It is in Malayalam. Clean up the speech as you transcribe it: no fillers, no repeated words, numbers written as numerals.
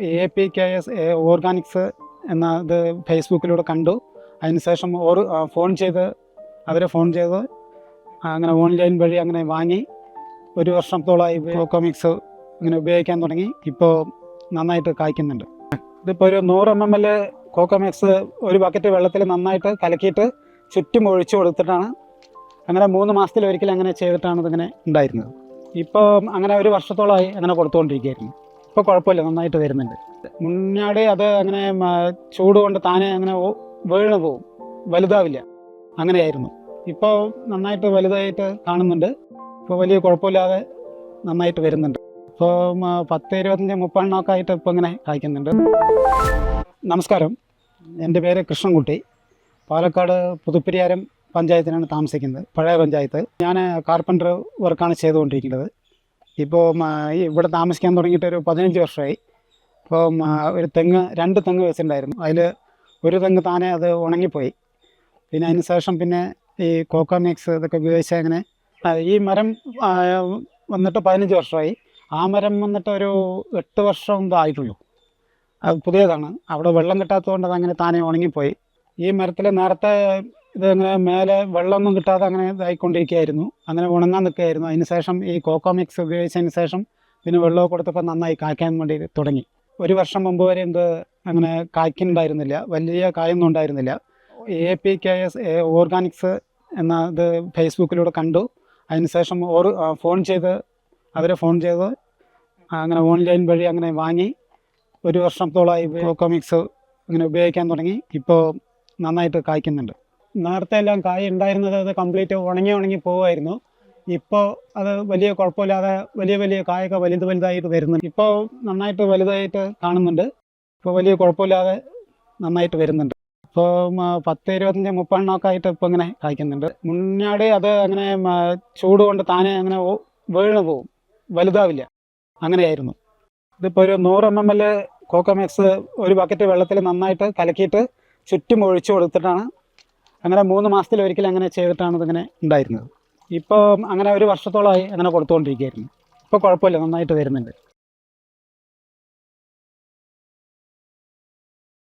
APKS ഓർഗാനിക്സ് എന്നത് ഫേസ്ബുക്കിലൂടെ കണ്ടു. അതിനുശേഷം അവരെ ഫോൺ ചെയ്ത് അങ്ങനെ ഓൺലൈൻ വഴി അങ്ങനെ വാങ്ങി 1 വർഷത്തോളമായി കോക്കോമിക്സ് ഇങ്ങനെ ഉപയോഗിക്കാൻ തുടങ്ങി. ഇപ്പോൾ നന്നായിട്ട് കായ്ക്കുന്നുണ്ട്. ഇതിപ്പോൾ ഒരു 100 ml കോക്കോമിക്സ് ഒരു ബക്കറ്റ് വെള്ളത്തിൽ നന്നായിട്ട് കലക്കിയിട്ട് ചുറ്റും ഒഴിച്ചു കൊടുത്തിട്ടാണ് അങ്ങനെ 3 മാസത്തിലൊരിക്കൽ അങ്ങനെ ചെയ്തിട്ടാണ് ഇതിങ്ങനെ ഉണ്ടായിരുന്നത്. ഇപ്പോൾ അങ്ങനെ 1 വർഷത്തോളമായി അങ്ങനെ കൊടുത്തുകൊണ്ടിരിക്കുകയായിരുന്നു. ഇപ്പോൾ കുഴപ്പമില്ല, നന്നായിട്ട് വരുന്നുണ്ട്. മുന്നാടി അത് അങ്ങനെ ചൂട് കൊണ്ട് താനെ അങ്ങനെ വീണ് പോവും, വലുതാവില്ല, അങ്ങനെയായിരുന്നു. ഇപ്പോൾ നന്നായിട്ട് വലുതായിട്ട് കാണുന്നുണ്ട്. ഇപ്പോൾ വലിയ കുഴപ്പമില്ലാതെ നന്നായിട്ട് വരുന്നുണ്ട്. ഇപ്പോൾ 10, 25, 30 എണ്ണമൊക്കെ ആയിട്ട് ഇപ്പോൾ ഇങ്ങനെ കായ്ക്കുന്നുണ്ട്. നമസ്കാരം, എൻ്റെ പേര് കൃഷ്ണൻകുട്ടി. പാലക്കാട് പുതുപ്പരിയാരം പഞ്ചായത്തിനാണ് താമസിക്കുന്നത്, പഴയ പഞ്ചായത്ത്. ഞാൻ കാർപ്പൻ്റർ വർക്കാണ് ചെയ്തുകൊണ്ടിരിക്കുന്നത്. ഇപ്പോൾ ഇവിടെ താമസിക്കാൻ തുടങ്ങിയിട്ട് ഒരു 15 വർഷമായി. ഇപ്പോൾ ഒരു 2 തെങ്ങ് വെച്ചിട്ടുണ്ടായിരുന്നു. അതിൽ ഒരു തെങ്ങ് താനെ അത് ഉണങ്ങിപ്പോയി. പിന്നെ അതിന് ശേഷം പിന്നെ ഈ കോക്കോമിക്സ് ഇതൊക്കെ ഉപയോഗിച്ച് അങ്ങനെ ഈ മരം വന്നിട്ട് 15 വർഷമായി. ആ മരം വന്നിട്ട് ഒരു 8 വർഷം എന്തോ ആയിട്ടുള്ളൂ. അത് പുതിയതാണ്. അവിടെ വെള്ളം കിട്ടാത്തതുകൊണ്ട് അതങ്ങനെ താനെ ഉണങ്ങിപ്പോയി. ഈ മരത്തിൽ നേരത്തെ ഇതങ്ങനെ മേലെ വെള്ളമൊന്നും കിട്ടാതെ അങ്ങനെ ഇതായിക്കൊണ്ടിരിക്കുകയായിരുന്നു, അങ്ങനെ ഉണങ്ങാൻ നിൽക്കുകയായിരുന്നു. അതിന് ശേഷം ഈ കോക്കോമിക്സ് ഉപയോഗിച്ചതിന് ശേഷം പിന്നെ വെള്ളമൊക്കെ കൊടുത്തപ്പോൾ നന്നായി കായ്ക്കാൻ വേണ്ടി തുടങ്ങി. 1 വർഷം മുമ്പ് വരെ അങ്ങനെ കായ്ക്കുന്നുണ്ടായിരുന്നില്ല, വലിയ കായൊന്നും ഉണ്ടായിരുന്നില്ല. APKS ഓർഗാനിക്സ് എന്നത് ഫേസ്ബുക്കിലൂടെ കണ്ടു. അതിന് ശേഷം അവരെ ഫോൺ ചെയ്ത് അങ്ങനെ ഓൺലൈൻ വഴി അങ്ങനെ വാങ്ങി 1 വർഷത്തോളമായി കോക്കോമിക്സ് ഇങ്ങനെ ഉപയോഗിക്കാൻ തുടങ്ങി. ഇപ്പോൾ നന്നായിട്ട് കായ്ക്കുന്നുണ്ട്. നേരത്തെ എല്ലാം കായ് ഉണ്ടായിരുന്നത് അത് കംപ്ലീറ്റ് ഉണങ്ങി പോകുമായിരുന്നു. ഇപ്പോൾ അത് വലിയ കുഴപ്പമില്ലാതെ വലിയ കായൊക്കെ വലുതായിട്ട് വരുന്നുണ്ട്. ഇപ്പോൾ നന്നായിട്ട് വലുതായിട്ട് കാണുന്നുണ്ട്. ഇപ്പോൾ വലിയ കുഴപ്പമില്ലാതെ നന്നായിട്ട് വരുന്നുണ്ട്. ഇപ്പോൾ 10, 25, 30 എണ്ണമൊക്കെ ആയിട്ട് ഇപ്പോൾ ഇങ്ങനെ കായ്ക്കുന്നുണ്ട്. മുന്നാടി അത് അങ്ങനെ ചൂട് കൊണ്ട് താനെ അങ്ങനെ വീണ് പോവും, വലുതാവില്ല, അങ്ങനെയായിരുന്നു. ഇതിപ്പോൾ ഒരു 100 ml കോക്കോമിക്സ് ഒരു ബക്കറ്റ് വെള്ളത്തിൽ നന്നായിട്ട് കലക്കിയിട്ട് ചുറ്റും ഒഴിച്ചു കൊടുത്തിട്ടാണ് അങ്ങനെ 3 മാസത്തിലൊരിക്കൽ അങ്ങനെ ചെയ്തിട്ടാണ് ഇതിങ്ങനെ ഉണ്ടായിരുന്നത്. ഇപ്പോൾ അങ്ങനെ 1 വർഷത്തോളമായി അങ്ങനെ കൊടുത്തുകൊണ്ടിരിക്കുകയായിരുന്നു. ഇപ്പോൾ കുഴപ്പമില്ല, നന്നായിട്ട് വരുന്നുണ്ട്.